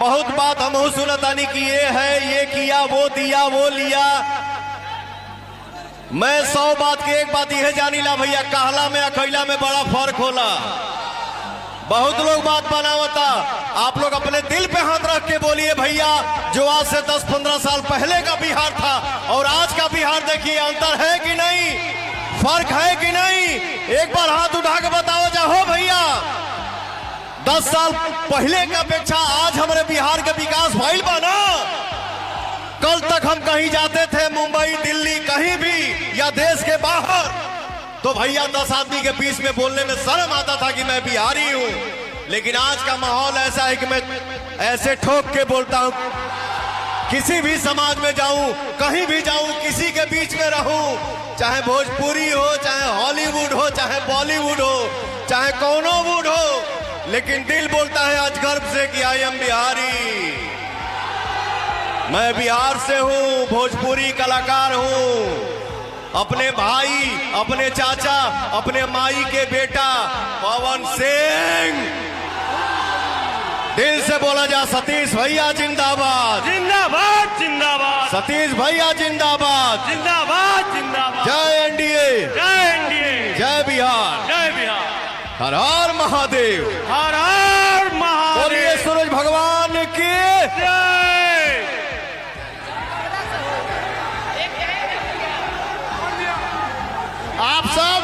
बहुत बात हम सुनतानी की ये है, ये किया, वो दिया, वो लिया। मैं 100 बात की एक बात यह जानी ला भैया, कहला में अकेला में बड़ा फर्क होला। बहुत लोग बात बनावता, आप लोग अपने दिल पे हाथ रख के बोलिए भैया, जो आज से 10-15 साल पहले का बिहार था और आज का बिहार देखिए, अंतर है कि नहीं, फर्क है कि नहीं? एक बार हाथ उठा के बताओ जाओ भैया। 10 साल पहले की अपेक्षा आज हमारे बिहार का विकास भइल बा ना। कल तक हम कहीं जाते थे, मुंबई, दिल्ली, कहीं भी या देश के बाहर, तो भैया 10 आदमी के बीच में बोलने में शर्म आता था कि मैं बिहारी हूं। लेकिन आज का माहौल ऐसा है कि मैं ऐसे ठोक के बोलता हूं, किसी भी समाज में जाऊं, कहीं भी जाऊं, किसी के बीच में रहूं, चाहे भोजपुरी हो, चाहे हॉलीवुड हो, चाहे बॉलीवुड हो, चाहे कोनो वुड हो, लेकिन दिल बोलता है आज गर्व से कि आई एम बिहारी। मैं बिहार से हूं, भोजपुरी कलाकार हूं। अपने भाई, अपने चाचा, अपने माई के बेटा पवन सिंह, दिल से बोला जा, सतीश भैया जिंदाबाद, जिंदाबाद जिंदाबाद, सतीश भैया जिंदाबाद, जिंदाबाद जिंदाबाद। जय एनडीए, जय एनडीए, जय बिहार, जय बिहार। हर हर महादेव, हर हर महादेव। बोलिए सूरज भगवान की जय। आप सब